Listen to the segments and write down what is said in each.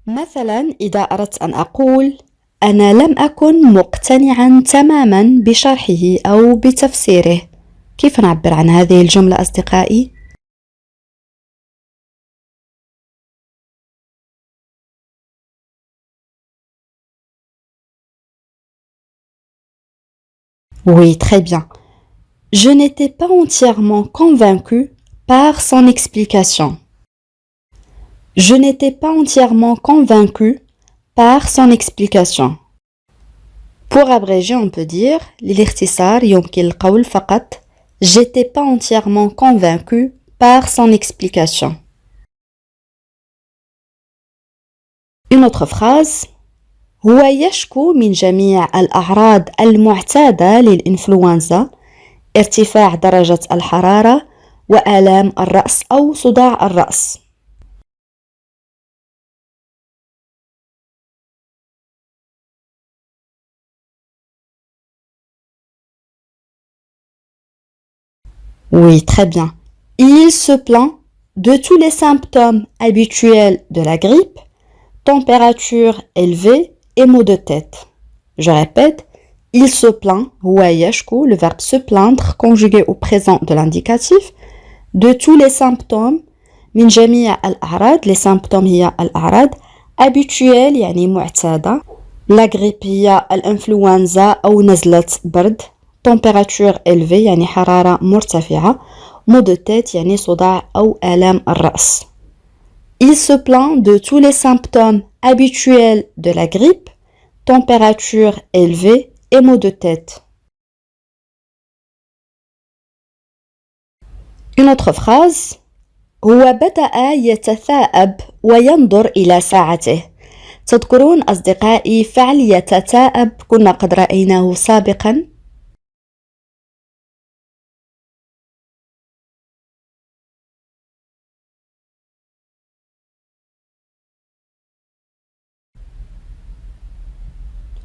مثلا إذا أردت أن أقول أنا لم أكن مقتنعا تماما بشرحه أو بتفسيره، كيف نعبر عن هذه الجملة أصدقائي؟ Oui, très bien. Je n'étais pas entièrement convaincu par son explication. Je n'étais pas entièrement convaincu par son explication. Pour abréger, on peut dire للاختصار يمكن القول فقط j'étais pas entièrement convaincu par son explication. Une autre phrase هو يشكو من جميع الأعراض المعتادة للإنفلونزا، ارتفاع درجة الحرارة وآلام الرأس أو صداع الرأس. Oui, très bien. Il se plaint de tous les symptômes habituels de la grippe, température élevée et maux de tête. Je répète, il se plaint, هو يشكو, le verbe se plaindre conjugué au présent de l'indicatif, de tous les symptômes, من جميع الأعراض, les symptômes هي الأعراض, habituels يعني معتادة, la grippe هي الإنفلونزا أو نزلة برد, température élevée يعني حرارة مرتفعة, maux de tête يعني صداع أو آلام الرأس. Il se plaint de tous les symptômes habituels de la grippe, température élevée et maux de tête. Une autre phrase هو بدأ يتثاءب وينظر إلى ساعته. تذكرون أصدقائي فعل يتثاءب كنا قد رأيناه سابقا؟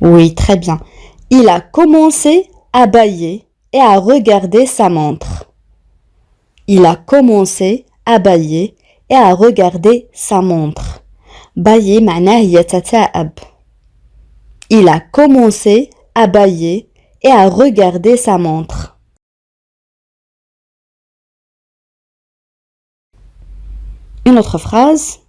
Oui, très bien. Il a commencé à bâiller et à regarder sa montre. Il a commencé à bâiller et à regarder sa montre. Bâiller معناه يتثاءب. Il a commencé à bâiller et à regarder sa montre. Une autre phrase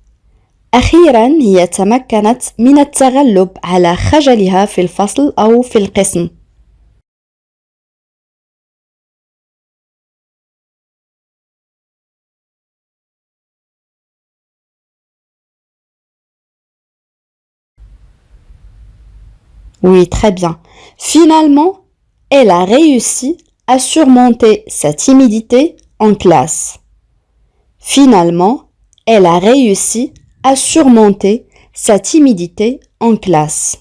أخيرا هي تمكنت من التغلب على خجلها في الفصل أو في القسم. Oui, très bien. Finalement, elle a réussi à surmonter sa timidité en classe. Finalement, elle a réussi à surmonter sa timidité en classe.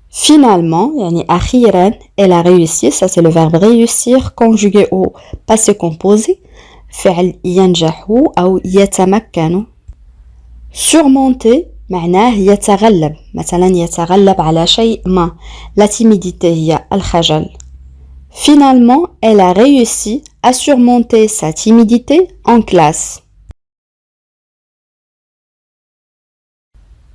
Finalement, يعني أخيرا, elle a réussi, ça c'est le verbe réussir conjugué au passé composé, فعل ينجح أو يتمكن. Surmonter معناه يتغلب، مثلا يتغلب على شيء ما. La timidité هي الخجل. Finalement, elle a réussi à surmonter sa timidité en classe.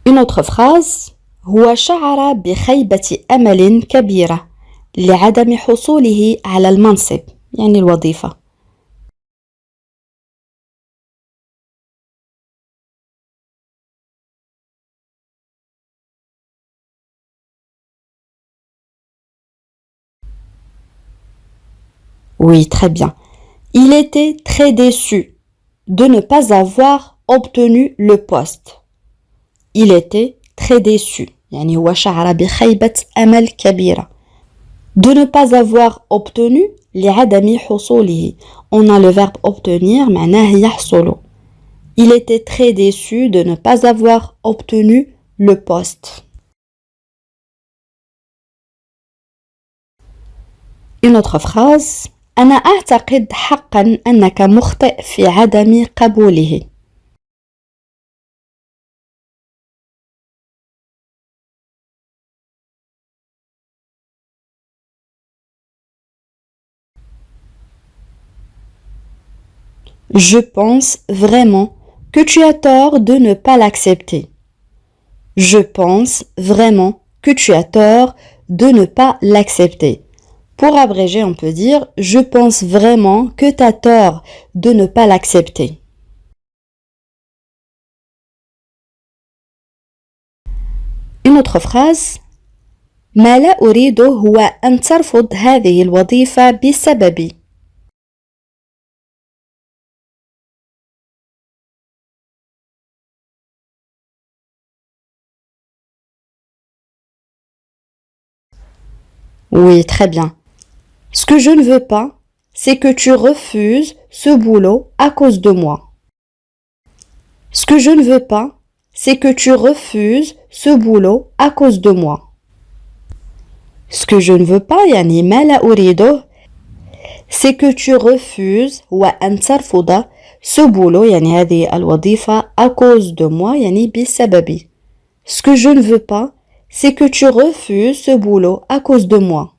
Une autre phrase هو شعر بخيبة أمل كبيرة لعدم حصوله على المنصب، يعني الوظيفة. Oui, très bien. Il était très déçu de ne pas avoir obtenu le poste. Il était très déçu. يعني هو شعر بخيبة أمل كبيرة. De ne pas avoir obtenu لعدم حصوله. On a le verbe obtenir معناه يحصل. Il était très déçu de ne pas avoir obtenu le poste. Une autre phrase أنا أعتقد حقا أنك مخطئ في عدم قبوله. Je pense vraiment que tu as tort de ne pas l'accepter. Je pense vraiment que tu as tort de ne pas l'accepter. Pour abréger, on peut dire je pense vraiment que tu as tort de ne pas l'accepter. Une autre phrase ما لا أريده هو أن ترفض هذه الوظيفة بسببي. Oui, très bien. Ce que je ne veux pas, c'est que tu refuses ce boulot à cause de moi. Ce que je ne veux pas, c'est que tu refuses ce boulot à cause de moi. Ce que je ne veux pas, يعني ما لا أريده, c'est que tu refuses وأن ترفض ce boulot, يعني هذه الوظيفة à cause de moi, يعني بسببي. Ce que je ne veux pas, c'est que tu refuses ce boulot à cause de moi.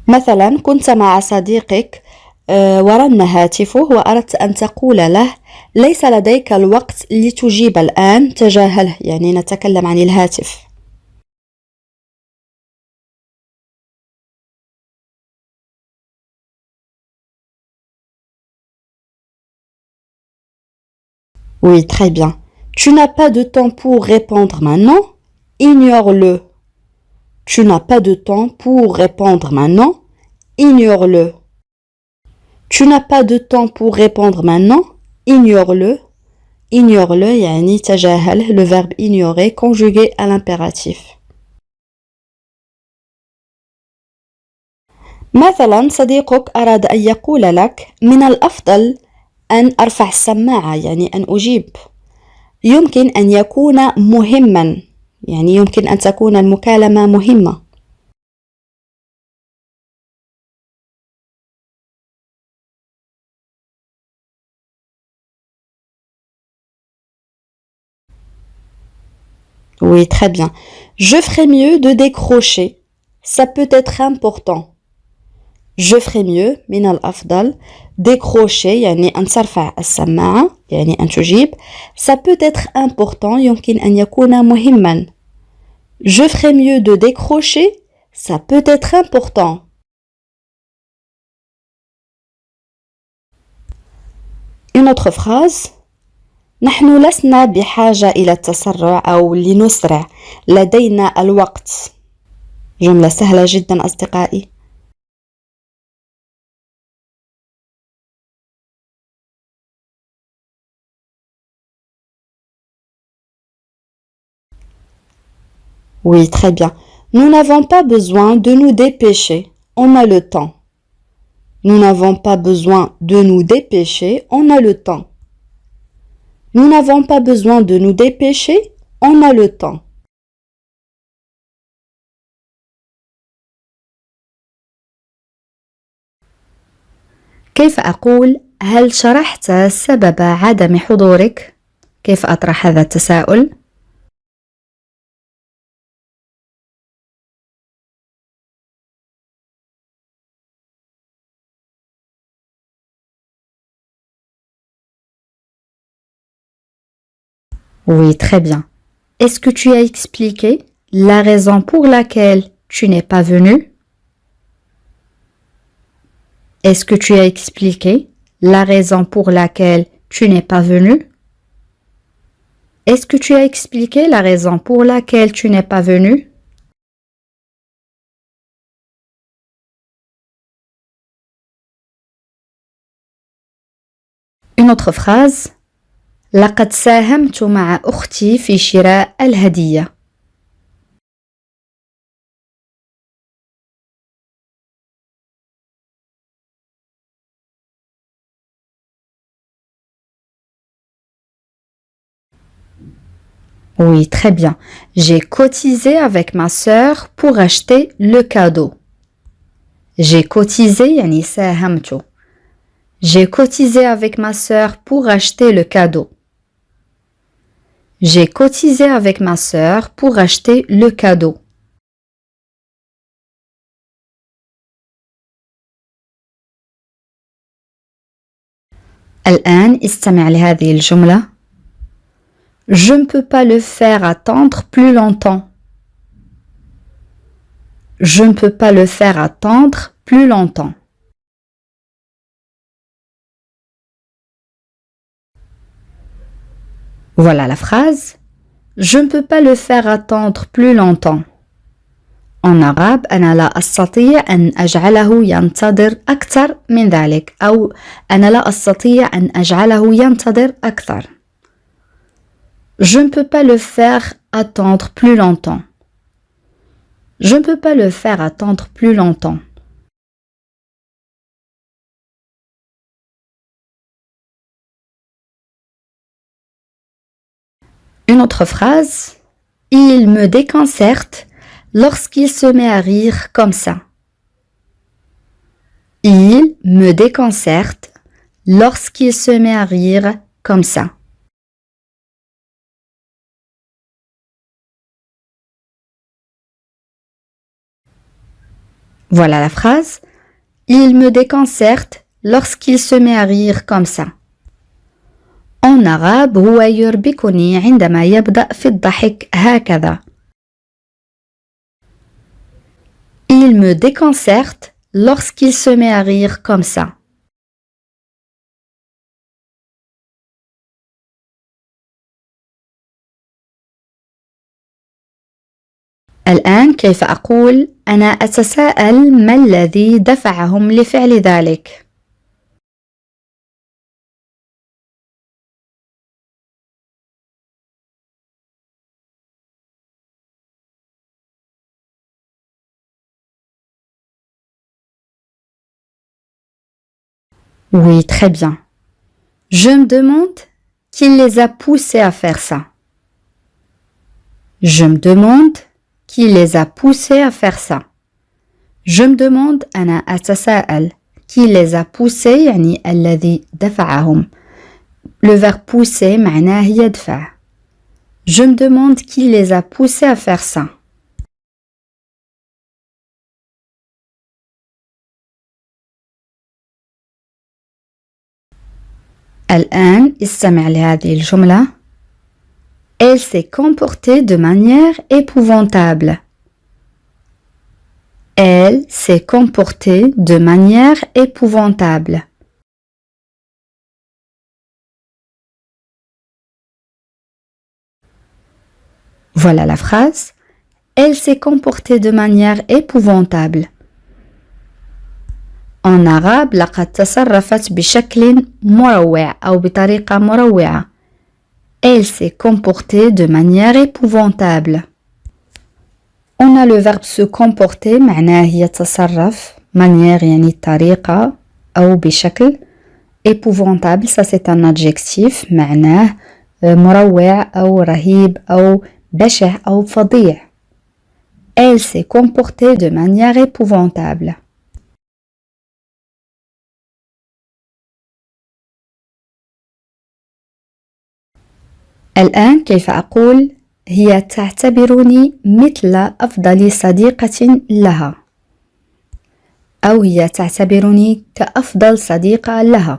مثلا كنت مع صديقك ورن هاتفه وأردت أن تقول له ليس لديك الوقت لتجيب الآن تجاهله يعني نتكلم عن الهاتف. Oui, très bien. Tu n'as pas de temps pour répondre maintenant. Ignore-le. Tu n'as pas de temps pour répondre maintenant. Ignore-le. Tu n'as pas de temps pour répondre maintenant. Ignore-le. Ignore-le, يعني تجاهله, le verbe ignorer conjugué à l'impératif. مثلا صديقك أراد أن يقول لك من الأفضل أن أرفع السماعة يعني أن أجيب. يمكن أن يكون مهما يعني يمكن أن تكون المكالمة مهمة. Oui, très bien. Je ferais mieux de décrocher. Ça peut être important. Je ferais mieux من الأفضل décrocher يعني أن ترفع السماعة يعني أن تجيب. Ça peut être important يمكن أن يكون مهما. Je ferais mieux de décrocher. Ça peut être important. Une autre phrase. نحن لسنا بحاجة إلى التسرع أو لنسرع. لدينا الوقت. جملة سهلة جدا أصدقائي. Oui, très bien. Nous n'avons pas besoin de nous dépêcher. On a le temps. Nous n'avons pas besoin de nous dépêcher. On a le temps. Nous n'avons pas besoin de nous dépêcher. On a le temps. كيف أقول هل شرحت سبب عدم حضورك؟ كيف أطرح هذا التساؤل؟ Oui, très bien. Est-ce que tu as expliqué la raison pour laquelle tu n'es pas venu? Est-ce que tu as expliqué la raison pour laquelle tu n'es pas venu? Est-ce que tu as expliqué la raison pour laquelle tu n'es pas venu? Une autre phrase. لقد ساهمت مع أختي في شراء الهدية. Oui, très bien. J'ai cotisé avec ma sœur pour acheter le cadeau. J'ai cotisé يعني ساهمت. J'ai cotisé avec ma sœur pour acheter le cadeau. J'ai cotisé avec ma sœur pour acheter le cadeau. الآن استمع لهذه الجملة Je ne peux pas le faire attendre plus longtemps. Je ne peux pas le faire attendre plus longtemps. Voilà la phrase. Je ne peux pas le faire attendre plus longtemps. En arabe, أنا لا أستطيع أن أجعله ينتظر أكثر من ذلك أو أنا لا أستطيع أن أجعله ينتظر أكثر. Je ne peux pas le faire attendre plus longtemps. Je ne peux pas le faire attendre plus longtemps. Une autre phrase. Il me déconcerte lorsqu'il se met à rire comme ça. Il me déconcerte lorsqu'il se met à rire comme ça. Voilà la phrase. Il me déconcerte lorsqu'il se met à rire comme ça. En arabe, هو يربكني عندما يبدأ في الضحك هكذا. Il me déconcerte lorsqu'il se met à rire comme ça. الآن كيف أقول أنا أتساءل ما الذي دفعهم لفعل ذلك؟ Oui, très bien. Je me demande qui les a poussés à faire ça. Je me demande qui les a poussés à faire ça. Je me demande أنا أتساءل qui les a poussés يعني الذي دفعهم. Le verbe pousser معناه يدفع. Je me demande qui les a poussés à faire ça. الآن استمع لهذه الجملة. Elle s'est comportée de manière épouvantable. Elle s'est comportée de manière épouvantable. Voilà la phrase. Elle s'est comportée de manière épouvantable. En arabe, لقد تصرفت بشكل مروع أو بطريقة مروعة. Elle s'est comportée de manière épouvantable. On a le verbe se comporter معناه يتصرف manière يعني طريقة أو بشكل. Épouvantable, ça c'est un adjectif معناه مروع أو رهيب أو بشع أو فظيع. Elle s'est comportée de manière épouvantable. الآن كيف أقول هي تعتبرني مثل أفضل صديقة لها أو هي تعتبرني كأفضل صديقة لها.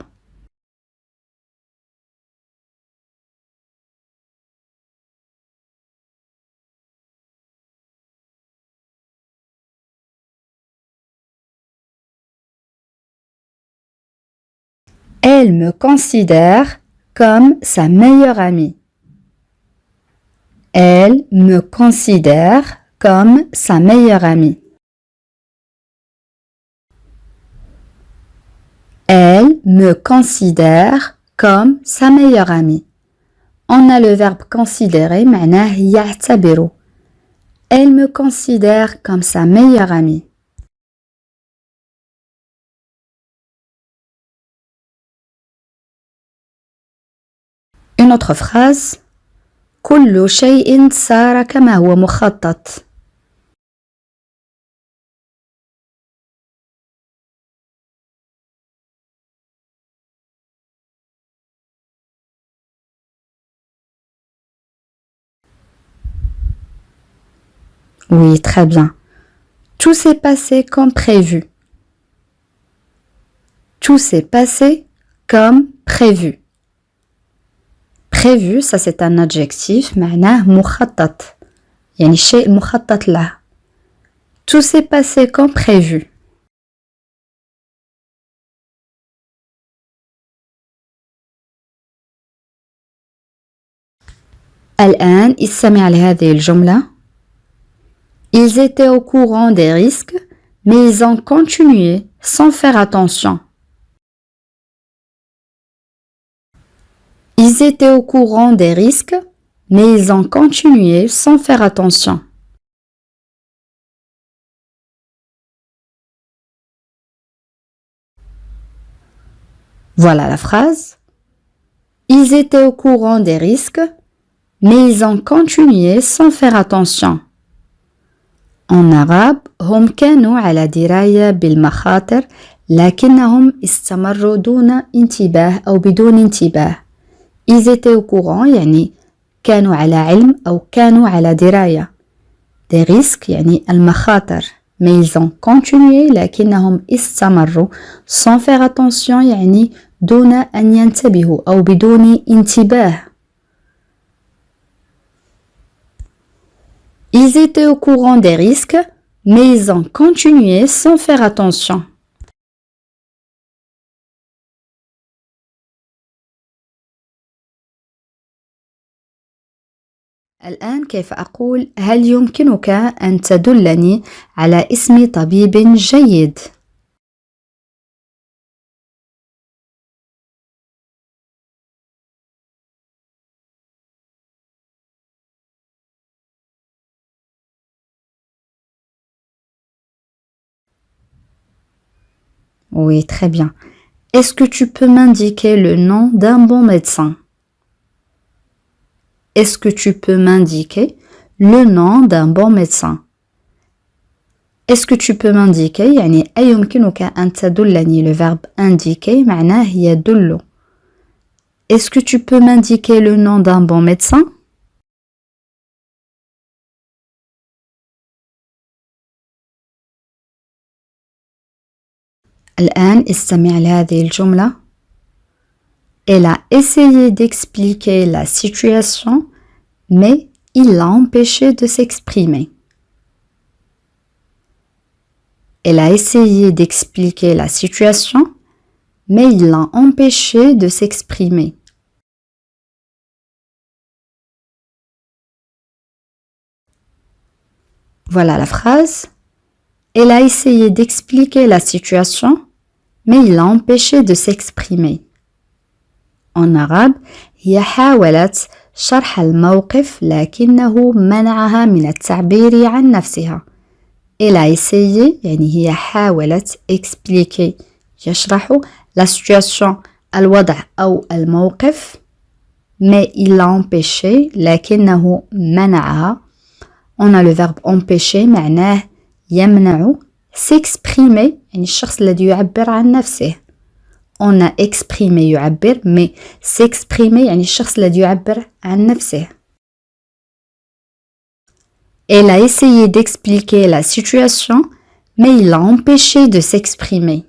Elle me considère comme sa meilleure amie. Elle me considère comme sa meilleure amie. Elle me considère comme sa meilleure amie. On a le verbe considérer, معناه يعتبر. Elle me considère comme sa meilleure amie. Une autre phrase. كل شيء صار كما هو مخطط. Oui, très bien. Tout s'est passé comme prévu. Tout s'est passé comme prévu. Prévu, ça c'est un adjectif, معناه مخطط. يعني شيء مخطط له. Tout s'est passé comme prévu. الآن استمع لهذه الجملة. Ils étaient au courant des risques, mais ils ont continué sans faire attention. Ils étaient au courant des risques, mais ils ont continué sans faire attention. Voilà la phrase. Ils étaient au courant des risques, mais ils ont continué sans faire attention. En arabe, هم كانوا على دراية بالمخاطر لكنهم استمروا دون انتباه أو بدون انتباه. Ils étaient au courant يعني كانوا على علم أو كانوا على دراية. Des risques يعني المخاطر. Mais ils ont continué لكنهم استمروا sans faire attention يعني دون أن ينتبهوا أو بدون انتباه. Ils étaient au courant des risques, mais ils ont continué sans faire attention. الآن كيف أقول هل يمكنك أن تدلني على اسم طبيب جيد؟ Oui, très bien. Est-ce que tu peux m'indiquer le nom d'un bon médecin? Est-ce que tu peux m'indiquer le nom d'un bon médecin? Est-ce que tu peux m'indiquer يعني أيمكنك أن تدلني le verbe indiquer معناه يدل. Est-ce que tu peux m'indiquer le nom d'un bon médecin? الآن استمع لهذه الجملة. Elle a essayé d'expliquer la situation, mais il l'a empêché de s'exprimer. Elle a essayé d'expliquer la situation, mais il l'a empêché de s'exprimer. Voilà la phrase. Elle a essayé d'expliquer la situation, mais il l'a empêché de s'exprimer. En arabe, هي حاولت شرح الموقف لكنه منعها من التعبير عن نفسها. Elle a essayé يعني هي حاولت expliquer يشرح la situation الوضع أو الموقف mais il l'a empêché لكنه منعها. On a le verbe empêcher معناه يمنع. s'exprimer يعني الشخص الذي يعبر عن نفسه. On a exprimé يعبر mais s'exprimer يعني الشخص الذي يعبر عن نفسه. Elle a essayé d'expliquer la situation, mais il l'a empêché de s'exprimer.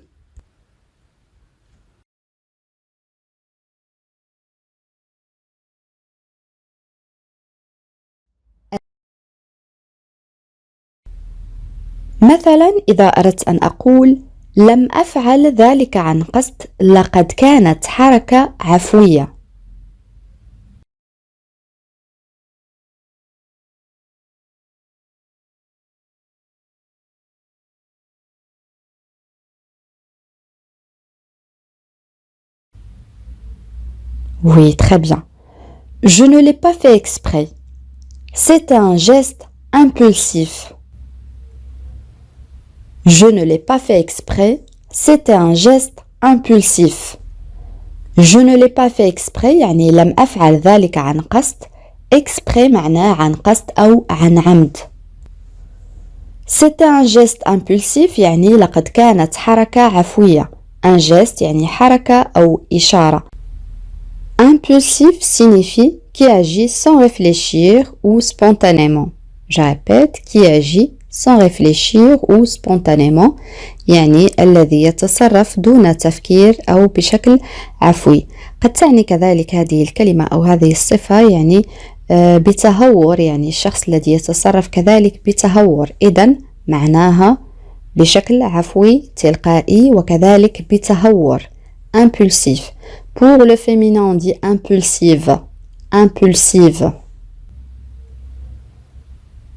مثلا إذا أردت أن أقول لم أفعل ذلك عن قصد لقد كانت حركة عفوية. Oui, très bien. Je ne l'ai pas fait exprès. C'était un geste impulsif. Je ne l'ai pas fait exprès. C'était un geste impulsif. Je ne l'ai pas fait exprès يعني لم أفعل ذلك عن قصد. exprès معناه عن قصد أو عن عمد. C'était un geste impulsif يعني لقد كانت حركة عفوية. Un geste يعني حركة أو إشارة. Impulsif signifie qui agit sans réfléchir ou spontanément. Je répète, qui agit sans réfléchir ou spontanément يعني الذي يتصرف دون تفكير أو بشكل عفوي. قد تعني كذلك هذه الكلمة أو هذه الصفة يعني بتهور يعني الشخص الذي يتصرف كذلك بتهور إذن معناها بشكل عفوي تلقائي وكذلك بتهور impulsif. Pour le féminin on dit impulsive. Impulsive.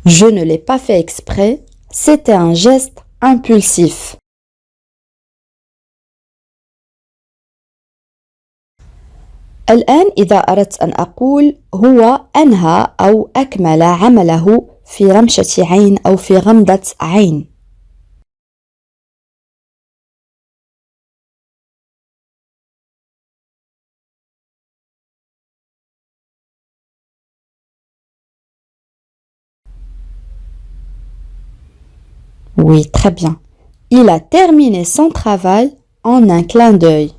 Je ne l'ai pas fait exprès, c'était un geste impulsif. الآن إذا أردت أن أقول هو أنهى أو أكمل عمله في رمشة عين أو في غمضة عين. Oui, très bien. Il a terminé son travail en un clin d'œil.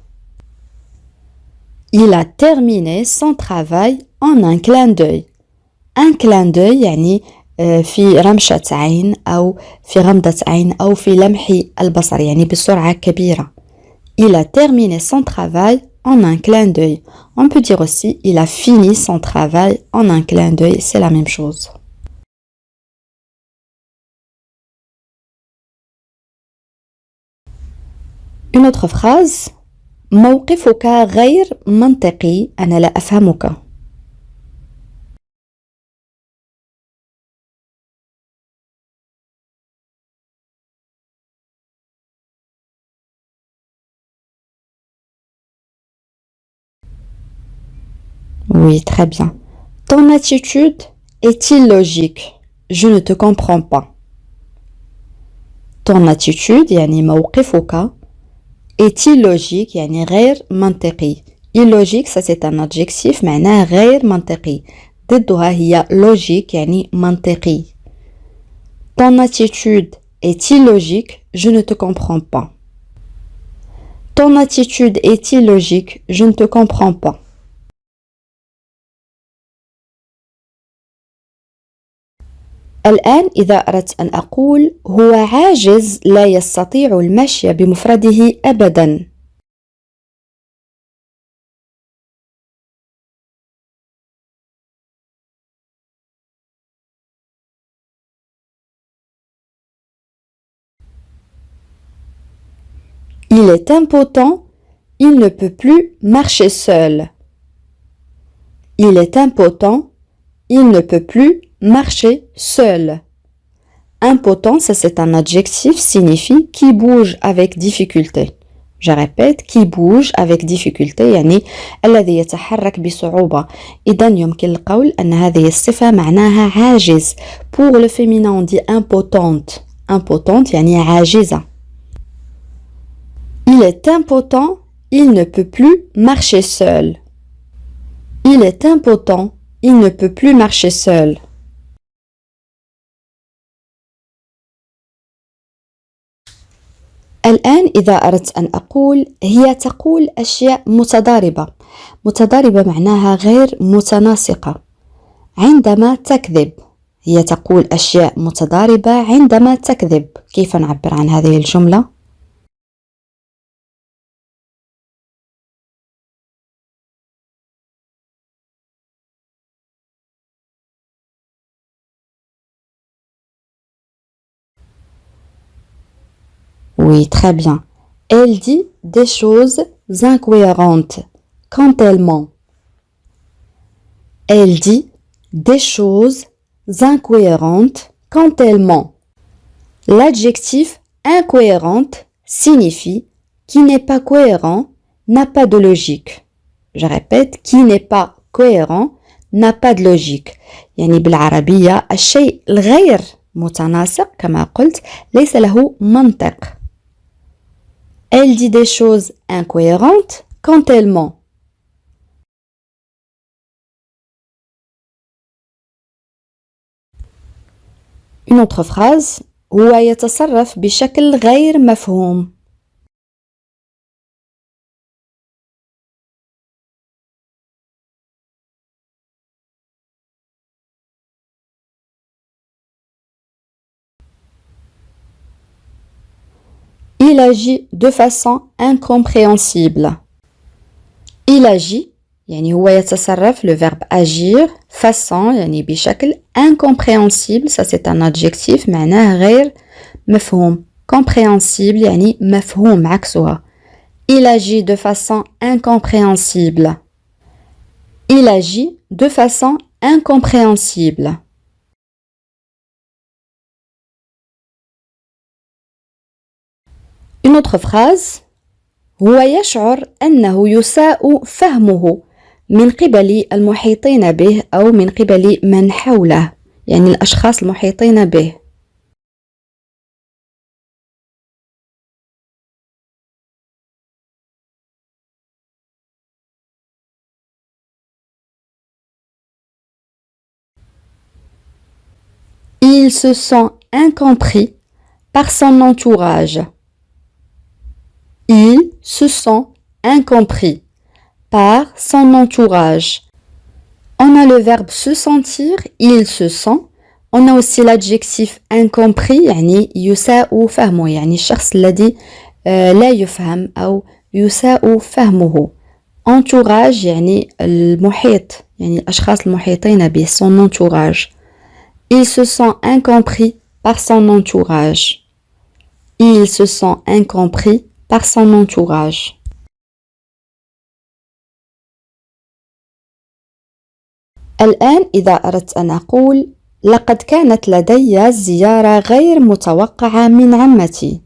Il a terminé son travail en un clin d'œil. Un clin d'œil يعني في رمشة عين أو في غمضة عين أو في لمح البصر يعني بسرعة كبيرة. Il a terminé son travail en un clin d'œil. On peut dire aussi il a fini son travail en un clin d'œil, c'est la même chose. Une autre phrase موقفك غير منطقي أنا لا أفهمك. Oui, très bien. Ton attitude est illogique. Je ne te comprends pas. Ton attitude يعني موقفك est illogique يعني غير منطقي. Illogique ça c'est un adjectif معناه غير منطقي. ضدها هي logique يعني منطقي. Ton attitude est illogique, je ne te comprends pas. Ton attitude est illogique, je ne te comprends pas. الآن إذا أردت أن أقول هو عاجز لا يستطيع المشي بمفرده أبدا. Il est impotent, il ne peut plus marcher seul. Il est impotent, il ne peut plus marcher seul. Impotent, ça c'est un adjectif, signifie qui bouge avec difficulté. Je répète, qui bouge avec difficulté يعني الذي يتحرك بصعوبة. إذا يمكن القول أن هذه الصفة معناها عاجز. Pour le féminin on dit impotente. Impotente يعني عاجزة. Il est impotent, il ne peut plus marcher seul. Il est impotent, il ne peut plus marcher seul. الآن إذا أردت أن أقول هي تقول أشياء متضاربة. متضاربة معناها غير متناسقة. عندما تكذب هي تقول أشياء متضاربة عندما تكذب. كيف نعبر عن هذه الجملة؟ Oui, très bien. Elle dit des choses incohérentes quand elle ment. Elle dit des choses incohérentes quand elle ment. L'adjectif incohérente signifie qui n'est pas cohérent, n'a pas de logique. Je répète, qui n'est pas cohérent, n'a pas de logique. يعني بالعربية الشيء الغير متناسق كما قلت ليس له منطق. Elle dit des choses incohérentes quand elle ment. Une autre phrase هو يتصرف بشكل غير مفهوم. Il agit de façon incompréhensible. Il agit يعني هو يتصرف le verbe agir façon يعني بشكل incompréhensible ça c'est un adjectif معناه غير مفهوم compréhensible يعني مفهوم عكسها. Il agit de façon incompréhensible. Il agit de façon incompréhensible. Une autre phrase. هو يشعر أنه يساء فهمه من قبل المحيطين به أو من قبل من حوله يعني الأشخاص المحيطين به. Il se sent incompris par son entourage. Il se sent incompris par son entourage. On a le verbe se sentir, il se sent. On a aussi l'adjectif incompris, يعني يساء فهمه يعني الشخص الذي لا يفهم أو يساء فهمه. Entourage يعني المحيط يعني الأشخاص المحيطين به son entourage. Il se sent incompris par son entourage. Il se sent incompris par son entourage. الآن إذا أردت أن أقول لقد كانت لدي زيارة غير متوقعة من عمتي.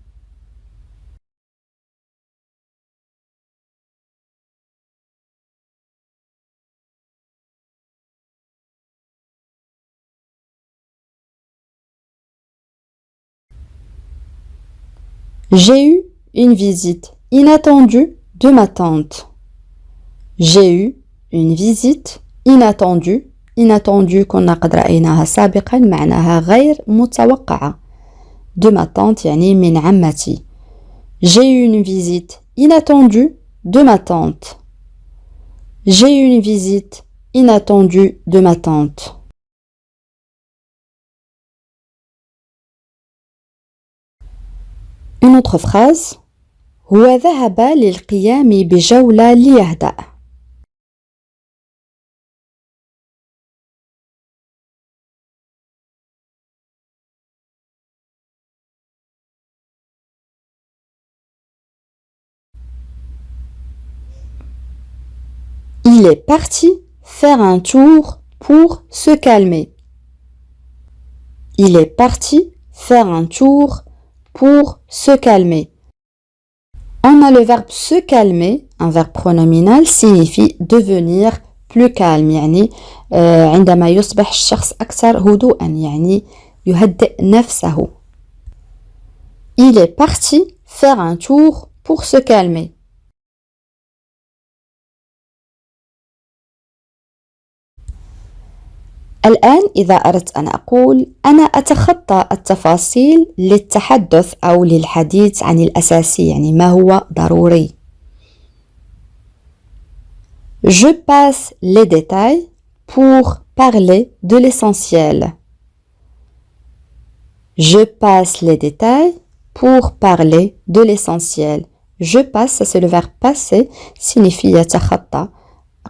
J'ai eu une visite inattendue de ma tante. J'ai eu une visite inattendue. Inattendue كنا قد رأيناها سابقا معناها غير متوقعة. De ma tante يعني من عمتي. J'ai eu une visite inattendue de ma tante. J'ai eu une visite inattendue de ma tante. Une autre phrase. هو ذهب للقيام بجولة ليهدأ. Il est parti faire un tour pour se calmer. Il est parti faire un tour pour se calmer. On a le verbe se calmer, un verbe pronominal signifie devenir plus calme يعني عندما يصبح الشخص أكثر هدوءا يعني يهدئ نفسه. Il est parti faire un tour pour se calmer. الآن إذا أردت أن أقول أنا أتخطى التفاصيل للتحدث أو للحديث عن الأساسي يعني ما هو ضروري. Je passe les détails pour parler de l'essentiel. Je passe les détails pour parler de l'essentiel. Je passe, ça c'est le verbe passer, signifie يتخطى.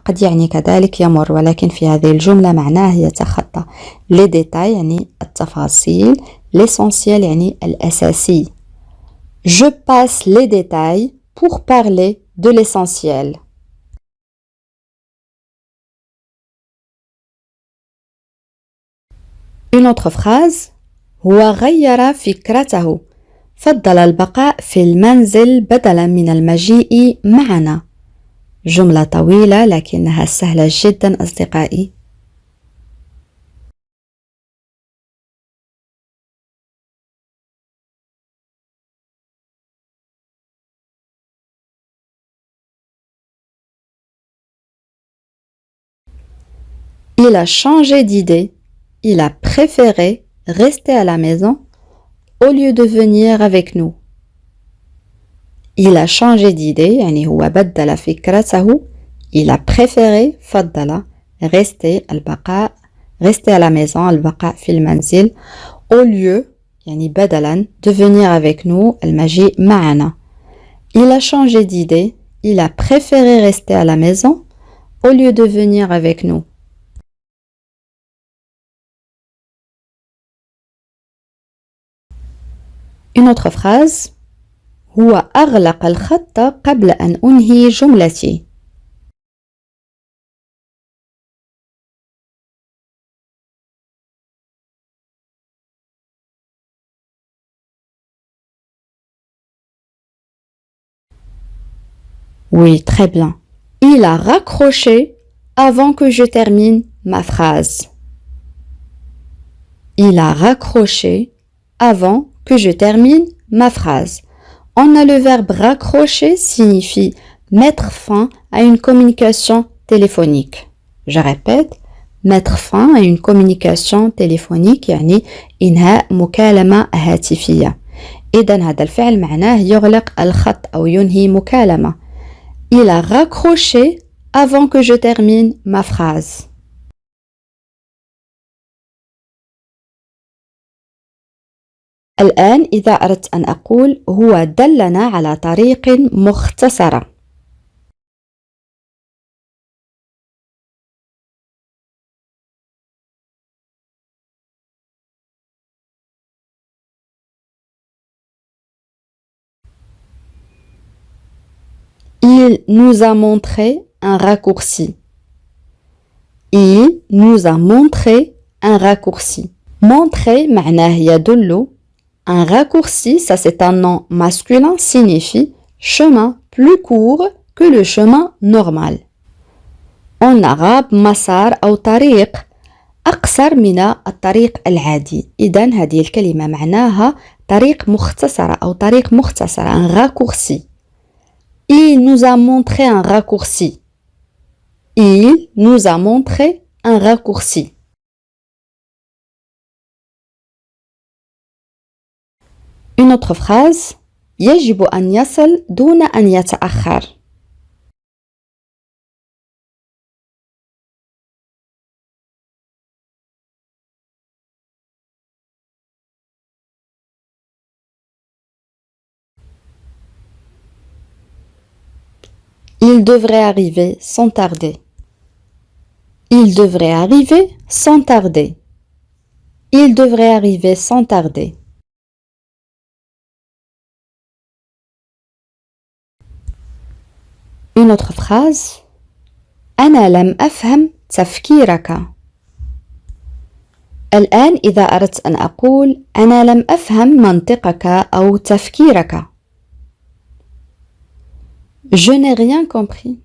قد يعني كذلك يمر ولكن في هذه الجملة معناه يتخطى. Les détails يعني التفاصيل. L'essentiel يعني الأساسي. Je passe les détails pour parler de l'essentiel. Une autre phrase. هو غير فكرته. فضل البقاء في المنزل بدلا من المجيء معنا. جملة طويلة لكنها سهلة جدا أصدقائي. Il a changé d'idée. Il a préféré rester à la maison au lieu de venir avec nous. Il a changé d'idée يعني هو بدل فكرته. Il a préféré فضل rester البقاء rester à la maison البقاء في المنزل au lieu يعني بدلاً de venir avec nous المجيء معنا. Il a changé d'idée, il a préféré rester à la maison au lieu de venir avec nous. Une autre phrase. هو أغلق الخط قبل أن أنهي جملتي. Oui, très bien. Il a raccroché avant que je termine ma phrase. Il a raccroché avant que je termine ma phrase. On a le verbe raccrocher signifie mettre fin à une communication téléphonique. Je répète, mettre fin à une communication téléphonique يعني إنهاء مكالمة هاتفية. إذن هذا الفعل معناه يغلق الخط أو ينهي مكالمة. Il a raccroché avant que je termine ma phrase. الآن إذا أردت أن أقول هو دلنا على طريق مختصرة. Il nous a montré un raccourci. Il nous a montré un raccourci. Montrer معناه يدل. Un raccourci, ça c'est un nom masculin, signifie chemin plus court que le chemin normal. En arabe, مسار أو طريق أقصر من الطريق العادي. إذن هذه الكلمة معناها طريق مختصرة أو طريق مختصرة. Un raccourci. Il nous a montré un raccourci. Il nous a montré un raccourci. Une autre phrase. يجب أن يصل دون أن يتأخر. Il devrait arriver sans tarder. Il devrait arriver sans tarder. Il devrait arriver sans tarder. Une autre phrase. أنا لم أفهم تفكيرك. الآن إذا أردت أن أقول أنا لم أفهم منطقك أو تفكيرك. Je n'ai rien compris.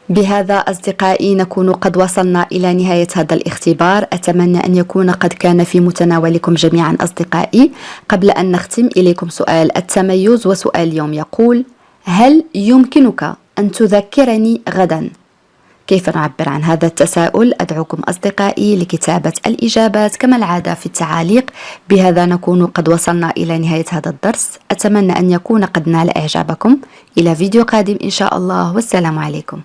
بهذا أصدقائي نكون قد وصلنا إلى نهاية هذا الاختبار. أتمنى أن يكون قد كان في متناولكم جميعا أصدقائي. قبل أن نختم إليكم سؤال التميز وسؤال اليوم يقول: هل يمكنك أن تذكرني غدا؟ كيف نعبر عن هذا التساؤل؟ أدعوكم أصدقائي لكتابة الإجابات كما العادة في التعاليق. بهذا نكون قد وصلنا إلى نهاية هذا الدرس. أتمنى أن يكون قد نال إعجابكم. إلى فيديو قادم إن شاء الله، والسلام عليكم.